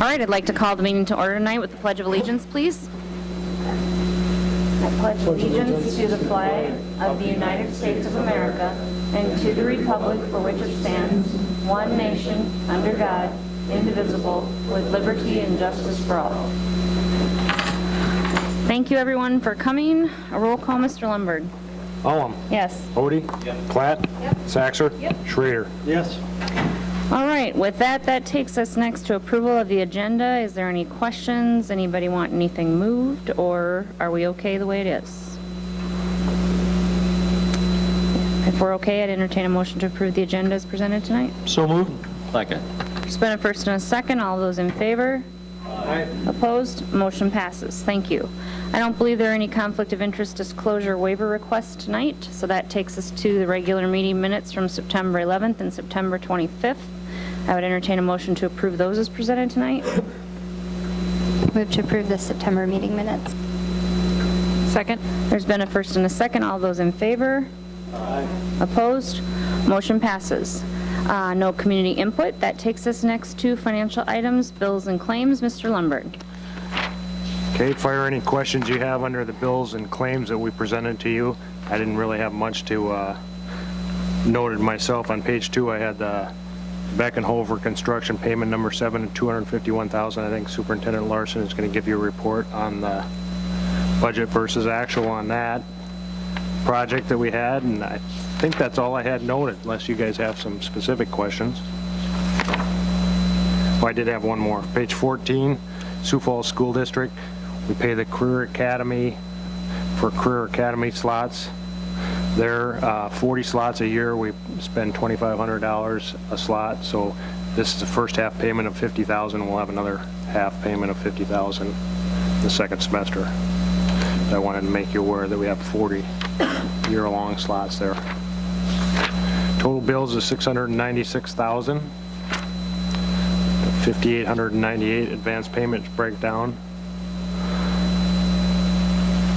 All right, I'd like to call the meeting to order tonight with the Pledge of Allegiance, please. I pledge allegiance to the flag of the United States of America and to the republic for which it stands, one nation, under God, indivisible, with liberty and justice for all. Thank you, everyone, for coming. A roll call, Mr. Lombard. Ullum. Yes. Odie. Yep. Platt. Yep. Saxer. Yep. Schrader. Yes. All right, with that, that takes us next to approval of the agenda. Is there any questions? Anybody want anything moved, or are we okay the way it is? If we're okay, I'd entertain a motion to approve the agenda as presented tonight. So moved. Second. There's been a first and a second. All those in favor? Aye. Opposed? Motion passes. Thank you. I don't believe there are any conflict of interest disclosure waiver requests tonight, so that takes us to the regular meeting minutes from September 11th and September 25th. I would entertain a motion to approve those as presented tonight. Move to approve the September meeting minutes. Second. There's been a first and a second. All those in favor? Aye. Opposed? Motion passes. No community input. That takes us next to financial items, bills and claims. Mr. Lombard. Okay, fire any questions you have under the bills and claims that we presented to you. I didn't really have much to noted myself. On page 2, I had the Beckenhofer construction payment number 7 at $251,000. I think Superintendent Larson is going to give you a report on the budget versus actual on that project that we had, and I think that's all I had noted, unless you guys have some specific questions. Oh, I did have one more. Page 14, Sioux Falls School District. We pay the Career Academy for Career Academy slots. They're 40 slots a year. We spend $2,500 a slot, so this is the first half payment of $50,000. We'll have another half payment of $50,000 the second semester. I wanted to make you aware that we have 40 year-long slots there. Total bills is $696,000. 5,898 advance payments breakdown.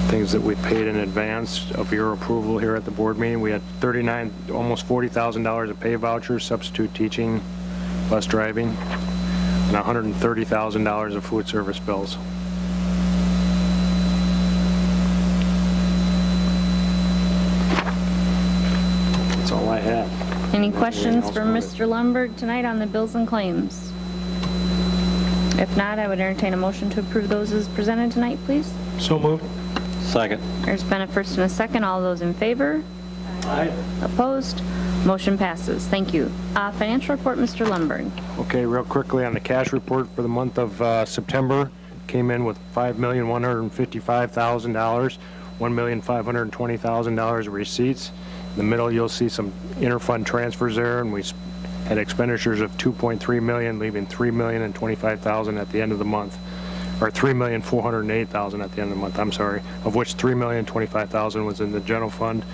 Things that we paid in advance of your approval here at the board meeting. We had almost $40,000 of pay vouchers, substitute teaching, bus driving, and $130,000 of food service bills. That's all I have. Any questions for Mr. Lombard tonight on the bills and claims? If not, I would entertain a motion to approve those as presented tonight, please. So moved. Second. There's been a first and a second. All those in favor? Aye. Opposed? Motion passes. Thank you. Financial report, Mr. Lombard. Okay, real quickly on the cash report for the month of September, came in with $5,155,000, $1,520,000 of receipts. In the middle, you'll see some interfund transfers there, and we had expenditures of $2.3 million, leaving $3,025,000 at the end of the month, or $3,408,000 at the end of the month, I'm sorry, of which $3,025,000 was in the general fund,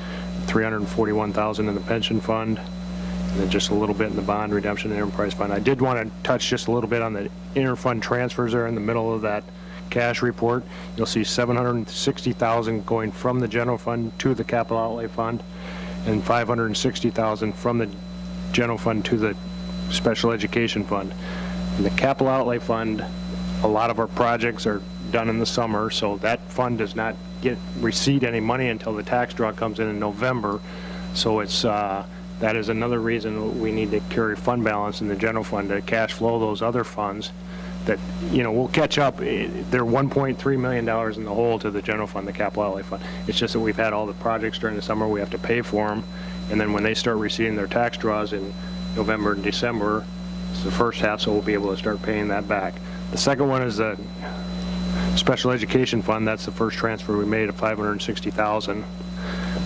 $341,000 in the pension fund, and then just a little bit in the bond redemption and enterprise fund. I did want to touch just a little bit on the interfund transfers there in the middle of that cash report. You'll see $760,000 going from the general fund to the capital outlay fund, and $560,000 from the general fund to the special education fund. In the capital outlay fund, a lot of our projects are done in the summer, so that fund does not receive any money until the tax draw comes in November. So it's that is another reason we need to carry fund balance in the general fund to cash flow those other funds that, you know, we'll catch up. They're $1.3 million in the hole to the general fund, the capital outlay fund. It's just that we've had all the projects during the summer, we have to pay for them, and then when they start receiving their tax draws in November and December, it's the first half, so we'll be able to start paying that back. The second one is the special education fund. That's the first transfer we made of $560,000.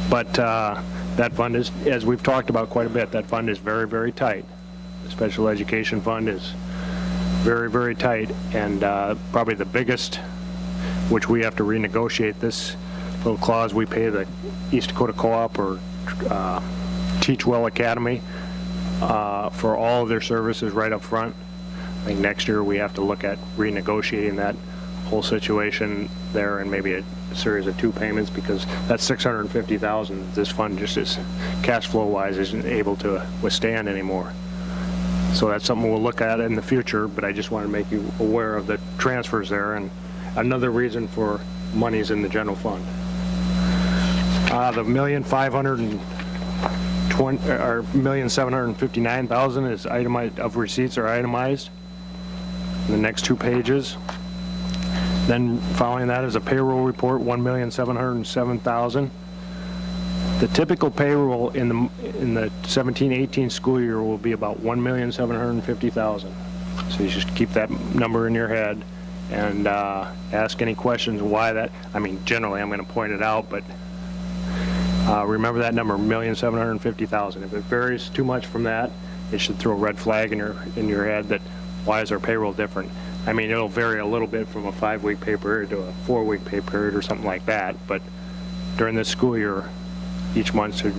But that fund is, as we've talked about quite a bit, that fund is very, very tight. The special education fund is very, very tight, and probably the biggest, which we have to renegotiate this little clause. We pay the East Dakota Co-op or Teach Well Academy for all of their services right up front. I think next year we have to look at renegotiating that whole situation there, and maybe a series of 2 payments, because that's $650,000 this fund just is cash flow wise isn't able to withstand anymore. So that's something we'll look at in the future, but I just want to make you aware of the transfers there, and another reason for monies in the general fund. The $1,759,000 is itemized, of receipts are itemized in the next 2 pages. Then following that is a payroll report, $1,707,000. The typical payroll in the 17-18 school year will be about $1,750,000. So you just keep that number in your head and ask any questions why that. I mean, generally I'm going to point it out, but remember that number, $1,750,000. If it varies too much from that, it should throw a red flag in your head that why is our payroll different? I mean, it'll vary a little bit from a 5-week pay period to a 4-week pay period or something like that, but during this school year, each month should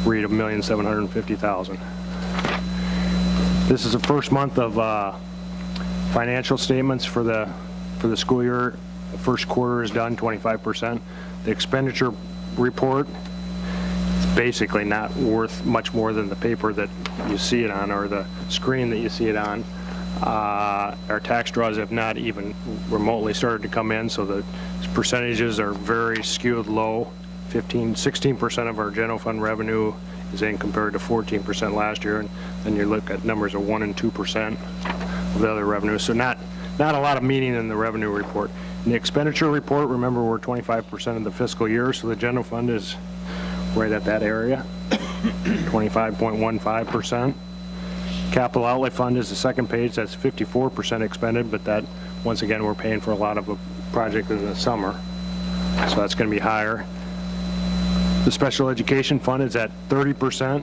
read $1,750,000. This is the first month of financial statements for the school year. The first quarter is done, 25%. The expenditure report is basically not worth much more than the paper that you see it on or the screen that you see it on. Our tax draws have not even remotely started to come in, so the percentages are very skewed low. 16% of our general fund revenue is in compared to 14% last year, and then you look at numbers of 1% and 2% of the other revenue. So not a lot of meaning in the revenue report. In the expenditure report, remember we're 25% of the fiscal year, so the general fund is right at that area, 25.15%. Capital outlay fund is the second page. That's 54% expended, but that, once again, we're paying for a lot of a project in the summer, so that's going to be higher. The special education fund is at 30%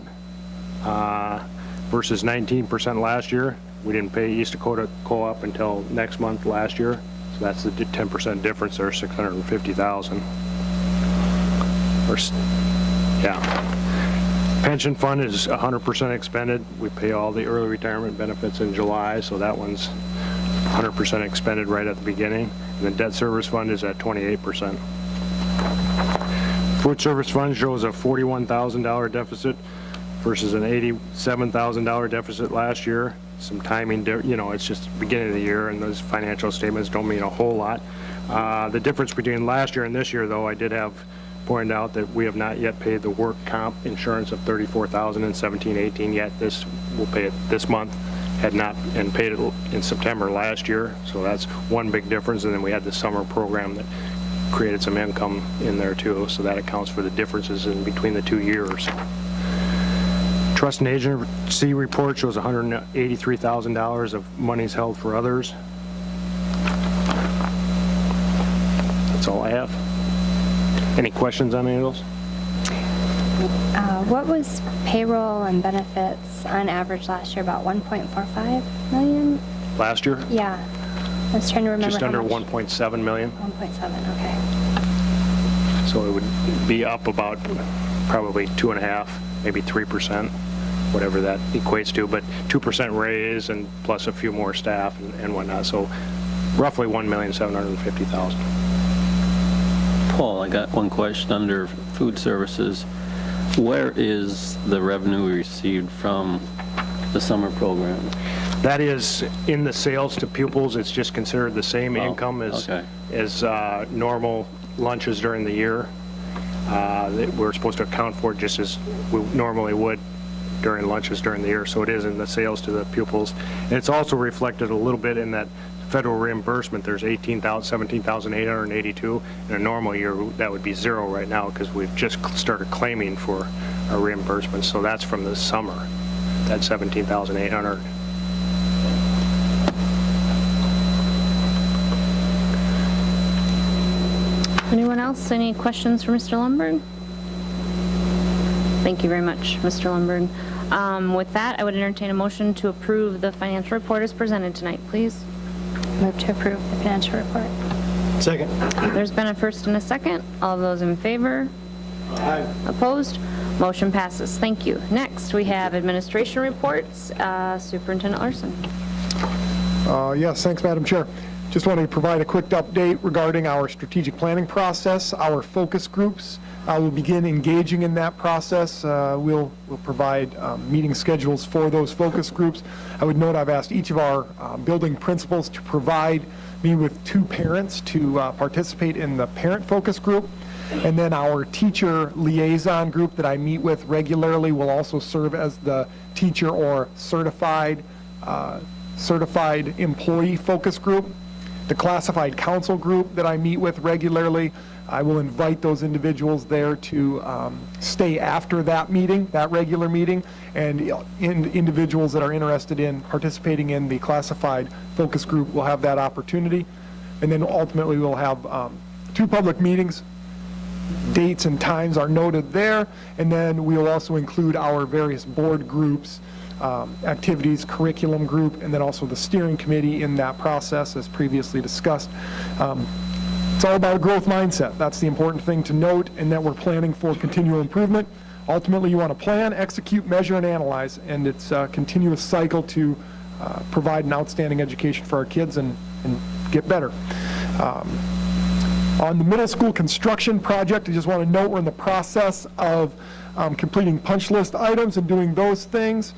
versus 19% last year. We didn't pay East Dakota Co-op until next month last year, so that's the 10% difference there, $650,000. Pension fund is 100% expended. We pay all the early retirement benefits in July, so that one's 100% expended right at the beginning. And the debt service fund is at 28%. Food service fund shows a $41,000 deficit versus an $87,000 deficit last year. Some timing, it's just the beginning of the year, and those financial statements don't mean a whole lot. The difference between last year and this year, though, I did have pointed out that we have not yet paid the work comp insurance of $34,000 in 17-18 yet. We'll pay it this month, had not, and paid it in September last year, so that's one big difference. And then we had the summer program that created some income in there too, so that accounts for the differences in between the 2 years. Trust and agency report shows $183,000 of monies held for others. That's all I have. Any questions on any of those? What was payroll and benefits on average last year? About 1.45 million? Last year? Yeah. I was trying to remember. Just how under much. 1.7 million. 1.7, okay. So it would be up about probably 2.5%, maybe 3%, whatever that equates to, but 2% raise and plus a few more staff and whatnot. So roughly $1,750,000. Paul, I got one question under food services. Where is the revenue we received from the summer program? That is in the sales to pupils. It's just considered the same income as normal lunches during the year. We're supposed to account for it just as we normally would during lunches during the year. So it is in the sales to the pupils. And it's also reflected a little bit in that federal reimbursement. There's $17,882. In a normal year, that would be zero right now because we've just started claiming for our reimbursement. So that's from the summer, that $17,800. Anyone else? Any questions for Mr. Lundberg? Thank you very much, Mr. Lundberg. With that, I would entertain a motion to approve the financial report as presented tonight, please. Move to approve the financial report. Second. There's been a first and a second. All those in favor? Aye. Opposed? Motion passes. Thank you. Next, we have administration reports. Superintendent Larson. Yes, thanks, Madam Chair. Just want to provide a quick update regarding our strategic planning process. Our focus groups we'll begin engaging in that process. We'll provide meeting schedules for those focus groups. I would note I've asked each of our building principals to provide me with 2 parents to participate in the parent focus group. And then our teacher liaison group that I meet with regularly will also serve as the teacher or certified employee focus group. The classified council group that I meet with regularly, I will invite those individuals there to stay after that meeting, that regular meeting, and individuals that are interested in participating in the classified focus group will have that opportunity. And then ultimately we'll have 2 public meetings. Dates and times are noted there, and then we'll also include our various board groups, activities, curriculum group, and then also the steering committee in that process as previously discussed. It's all about a growth mindset. That's the important thing to note, and that we're planning for continual improvement. Ultimately, you want to plan, execute, measure, and analyze, and it's a continuous cycle to provide an outstanding education for our kids and get better. On the middle school construction project, I just want to note we're in the process of completing punch list items and doing those things.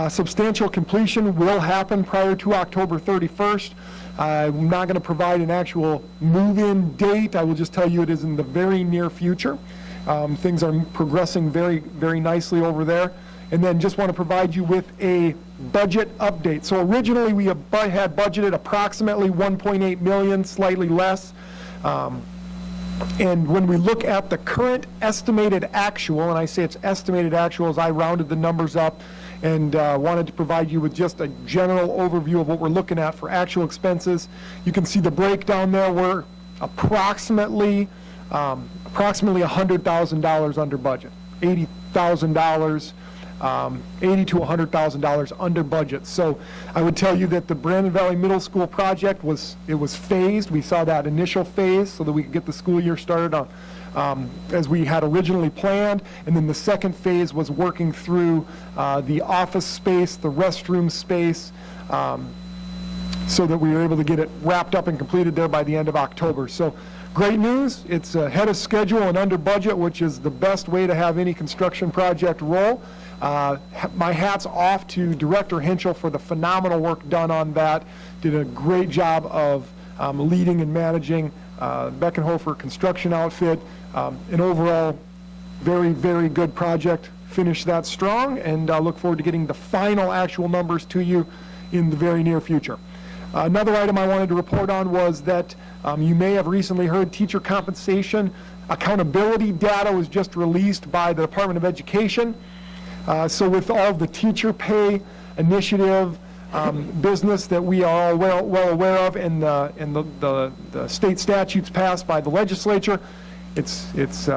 Substantial completion will happen prior to October 31st. I'm not going to provide an actual move-in date. I will just tell you it is in the very near future. Things are progressing very, very nicely over there. And then just want to provide you with a budget update. So originally we had budgeted approximately $1.8 million, slightly less. And when we look at the current estimated actual, and I say it's estimated actual as I rounded the numbers up and wanted to provide you with just a general overview of what we're looking at for actual expenses. You can see the breakdown there. We're approximately $100,000 under budget, $80,000. $80,000 to $100,000 under budget. So I would tell you that the Brandon Valley Middle School project was phased. We saw that initial phase so that we could get the school year started on, as we had originally planned. And then the second phase was working through the office space, the restroom space, so that we were able to get it wrapped up and completed there by the end of October. So great news. It's ahead of schedule and under budget, which is the best way to have any construction project roll. My hat's off to Director Henschel for the phenomenal work done on that. Did a great job of leading and managing Beckenhofer construction outfit. An overall very, very good project. Finished that strong, and I look forward to getting the final actual numbers to you in the very near future. Another item I wanted to report on was that you may have recently heard teacher compensation accountability data was just released by the Department of Education. So with all the teacher pay initiative business that we are all well aware of and the state statutes passed by the legislature, it's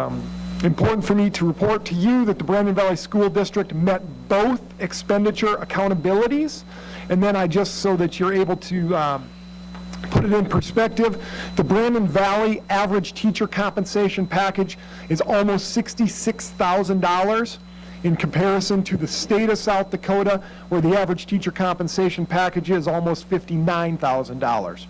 important for me to report to you that the Brandon Valley School District met both expenditure accountabilities. And then so that you're able to put it in perspective, the Brandon Valley average teacher compensation package is almost $66,000 in comparison to the state of South Dakota, where the average teacher compensation package is almost $59,000.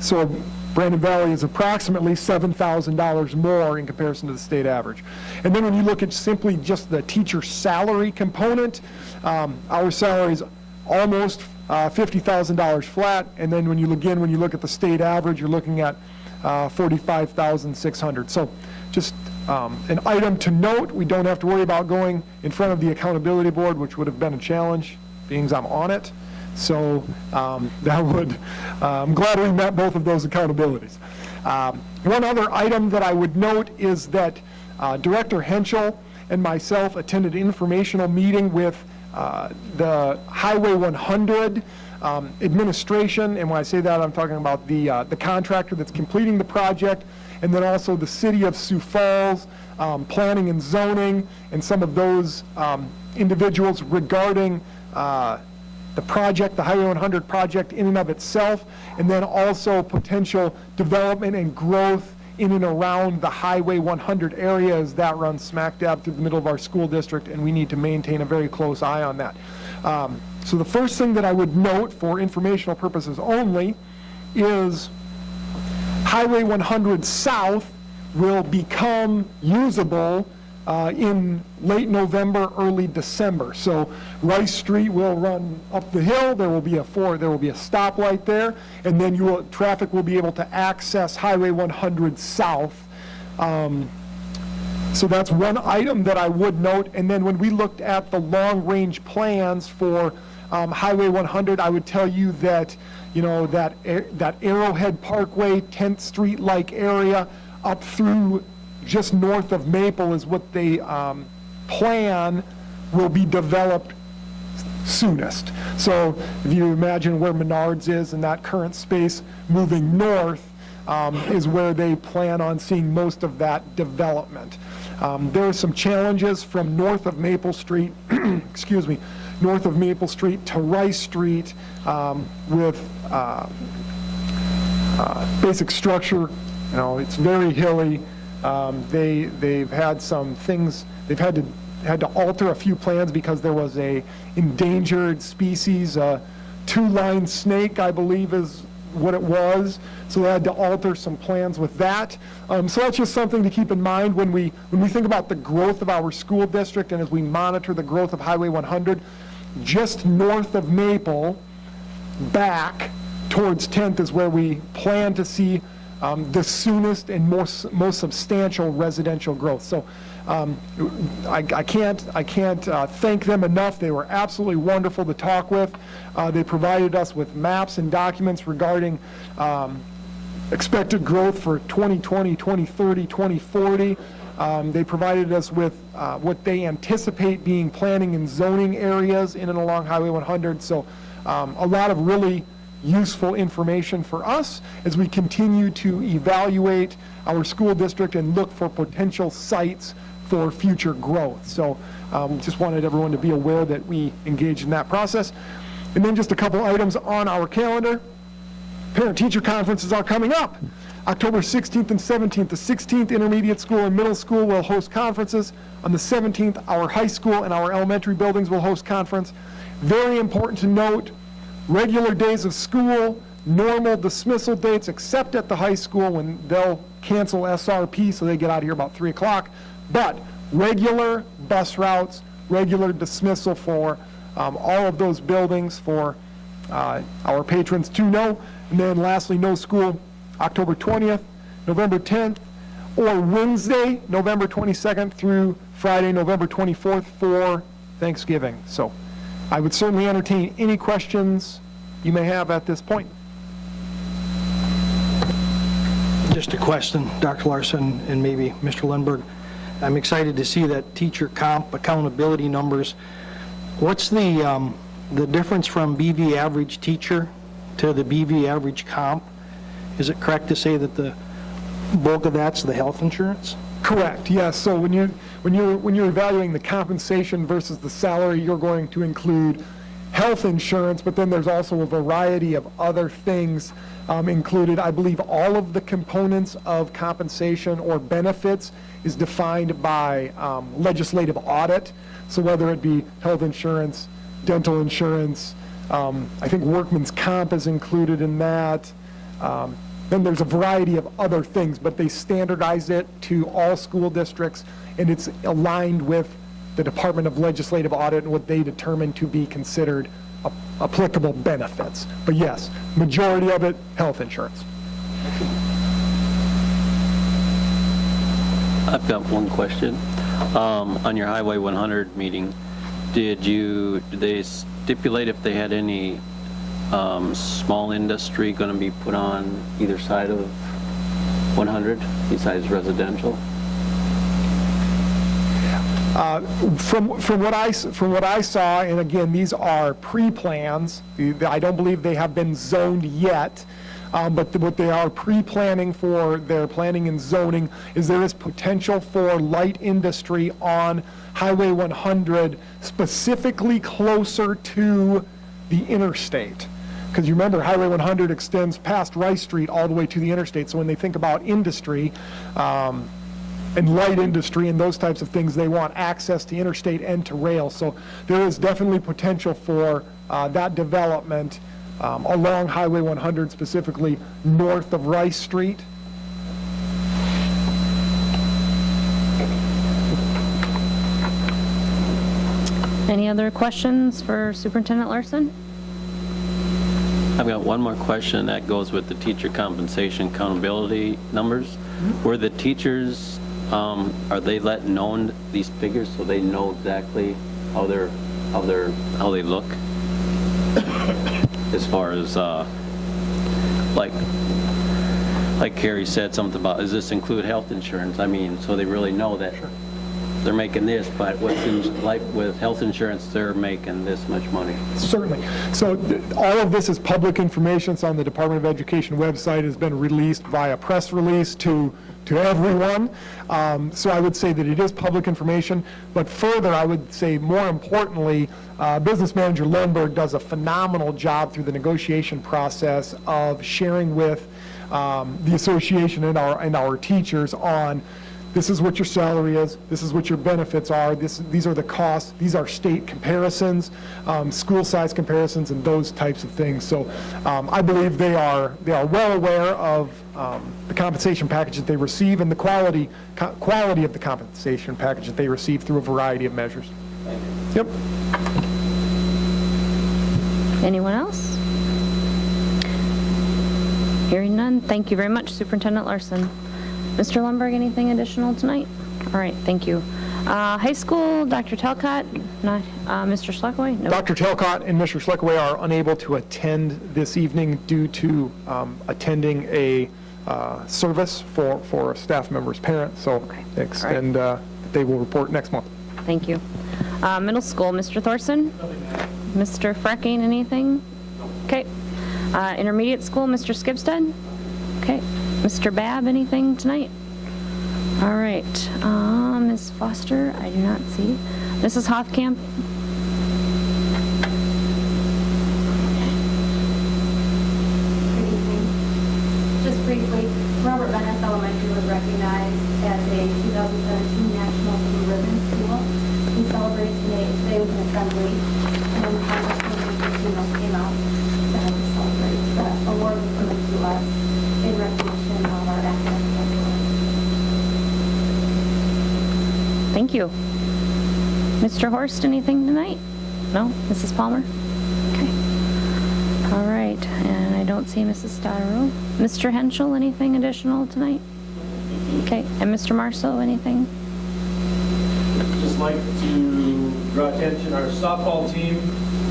So Brandon Valley is approximately $7,000 more in comparison to the state average. And then when you look at simply just the teacher salary component, our salary is almost $50,000 flat, and then when you look at the state average, you're looking at $45,600. So just an item to note. We don't have to worry about going in front of the accountability board, which would have been a challenge, being I'm on it. So I'm glad we met both of those accountabilities. One other item that I would note is that Director Henschel and myself attended an informational meeting with the Highway 100 administration, and when I say that, I'm talking about the contractor that's completing the project, and then also the city of Sioux Falls, planning and zoning, and some of those individuals regarding the project, the Highway 100 project in and of itself, and then also potential development and growth in and around the Highway 100 area, as that runs smack dab through the middle of our school district, and we need to maintain a very close eye on that. So the first thing that I would note for informational purposes only is Highway 100 South will become usable in late November, early December. So Rice Street will run up the hill. There will be a stoplight there, and then traffic will be able to access Highway 100 south. So that's one item that I would note. And then when we looked at the long-range plans for Highway 100, I would tell you that, that Arrowhead Parkway, 10th Street-like area up through just north of Maple is what they plan will be developed soonest. So if you imagine where Menards is and that current space moving north is where they plan on seeing most of that development. There are some challenges from north of Maple Street, excuse me, north of Maple Street to Rice Street with basic structure. It's very hilly. They've had some things, they've had to alter a few plans because there was a endangered species, two-line snake, I believe is what it was. So they had to alter some plans with that. So that's just something to keep in mind when we think about the growth of our school district and as we monitor the growth of Highway 100, just north of Maple, back towards 10th is where we plan to see the soonest and most substantial residential growth. So I can't thank them enough. They were absolutely wonderful to talk with. They provided us with maps and documents regarding expected growth for 2020, 2030, 2040. They provided us with what they anticipate being planning and zoning areas in and along Highway 100. So a lot of really useful information for us as we continue to evaluate our school district and look for potential sites for future growth. So just wanted everyone to be aware that we engage in that process. And then just a couple items on our calendar. Parent-teacher conferences are coming up. October 16th and 17th. The 16th, intermediate school and middle school will host conferences. On the 17th, our high school and our elementary buildings will host conference. Very important to note, regular days of school, normal dismissal dates, except at the high school when they'll cancel SRP, so they get out of here about 3 o'clock. But regular bus routes, regular dismissal for all of those buildings for our patrons to know. And then lastly, no school October 20th, November 10th, or Wednesday, November 22nd through Friday, November 24th for Thanksgiving. So I would certainly entertain any questions you may have at this point. Just a question, Dr. Larson and maybe Mr. Lindberg. I'm excited to see that teacher comp accountability numbers. What's the difference from BV average teacher to the BV average comp? Is it correct to say that the bulk of that's the health insurance? Correct, yes. So when you're evaluating the compensation versus the salary, you're going to include health insurance, but then there's also a variety of other things included. I believe all of the components of compensation or benefits is defined by legislative audit. So whether it be health insurance, dental insurance, I think workman's comp is included in that. Then there's a variety of other things, but they standardized it to all school districts, and it's aligned with the Department of Legislative Audit and what they determine to be considered applicable benefits. But yes, majority of it, health insurance. I've got one question. On your Highway 100 meeting, did they stipulate if they had any small industry going to be put on either side of 100 besides residential? From what I saw, and again, these are pre-plans. I don't believe they have been zoned yet, but what they are pre-planning for their planning and zoning is there is potential for light industry on Highway 100, specifically closer to the interstate. Because you remember, Highway 100 extends past Rice Street all the way to the interstate. So when they think about industry, and light industry and those types of things, they want access to interstate and to rail. So there is definitely potential for that development along Highway 100, specifically north of Rice Street. Any other questions for Superintendent Larson? I've got one more question that goes with the teacher compensation accountability numbers. Were the teachers, are they let known these figures so they know exactly how they look? As far as, like Carrie said something about, does this include health insurance? I mean, so they really know that they're making this, but with health insurance, they're making this much money. Certainly. So all of this is public information. It's on the Department of Education website. It's been released via press release to everyone. So I would say that it is public information. But further, I would say more importantly, Business Manager Lundberg does a phenomenal job through the negotiation process of sharing with the association and our teachers on this is what your salary is, this is what your benefits are, these are the costs, these are state comparisons, school size comparisons, and those types of things. So I believe they are well aware of the compensation package that they receive and the quality of the compensation package that they receive through a variety of measures. Yep. Anyone else? Hearing none, thank you very much, Superintendent Larson. Mr. Lundberg, anything additional tonight? All right, thank you. High school, Dr. Talcott, not, Mr. Schleckaway? No. Dr. Talcott and Mr. Schleckaway are unable to attend this evening due to attending a service for a staff member's parent, so Okay. extend, they will report next month. Thank you. Middle school, Mr. Thorson? Mr. Frecking, anything? Okay. Intermediate school, Mr. Skibsted? Okay. Mr. Babb, anything tonight? All right. Ms. Foster, I do not see. Mrs. Hoffkamp? Good evening. Just briefly, Robert Venice Elementary was recognized as a 2017 National Blue Ribbon School. We celebrated today with an assembly, and Congresswoman Christina came out to help us celebrate. The award was given to us in recognition of our academic excellence. Thank you. Mr. Horst, anything tonight? No? Mrs. Palmer? Okay. All right, and I don't see Mrs. Stottero. Mr. Henschel, anything additional tonight? Okay, and Mr. Marceau, anything? Just like to draw attention, our softball team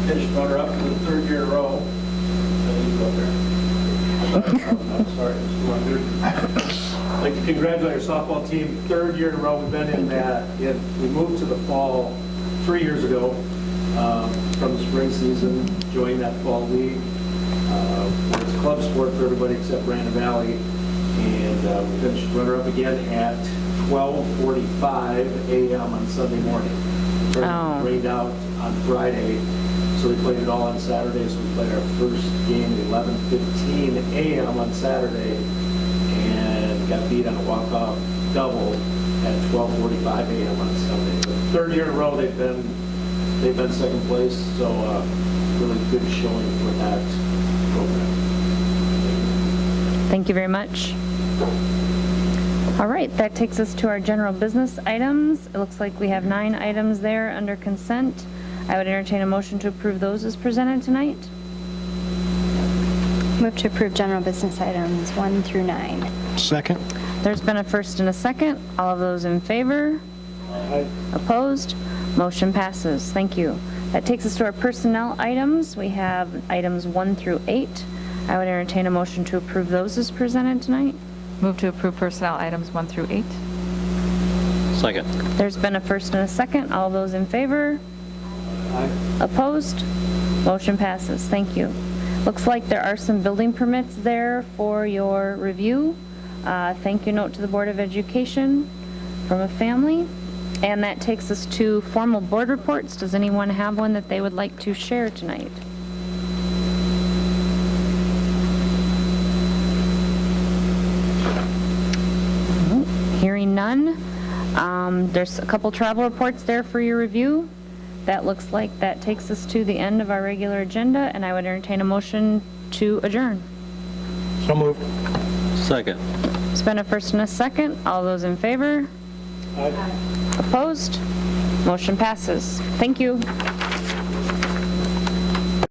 finished runner-up for the third year in a row. I'm sorry, Mr. Lundberg. I'd like to congratulate our softball team, third year in a row. We've been in that, we moved to the fall 3 years ago from the spring season, joined that fall league. It's club sport for everybody except Brandon Valley. And we finished runner-up again at 12:45 a.m. on Sunday morning. It turned rained out on Friday, so they played it all on Saturday. So we played our first game at 11:15 a.m. on Saturday and got beat on a walk-off double at 12:45 a.m. on Sunday. The third year in a row they've been second place, so really good showing for that program. Thank you very much. All right, that takes us to our general business items. It looks like we have 9 items there under consent. I would entertain a motion to approve those as presented tonight. Move to approve general business items 1 through 9. Second? There's been a first and a second. All of those in favor? Opposed? Motion passes. Thank you. That takes us to our personnel items. We have items 1 through 8. I would entertain a motion to approve those as presented tonight. Move to approve personnel items 1 through 8. Second. There's been a first and a second. All those in favor? Opposed? Motion passes. Thank you. Looks like there are some building permits there for your review. Thank you note to the Board of Education from a family. And that takes us to formal board reports. Does anyone have one that they would like to share tonight? Hearing none. There's a couple travel reports there for your review. That looks like that takes us to the end of our regular agenda, and I would entertain a motion to adjourn. So moved. Second. It's been a first and a second. All those in favor? Opposed? Motion passes. Thank you.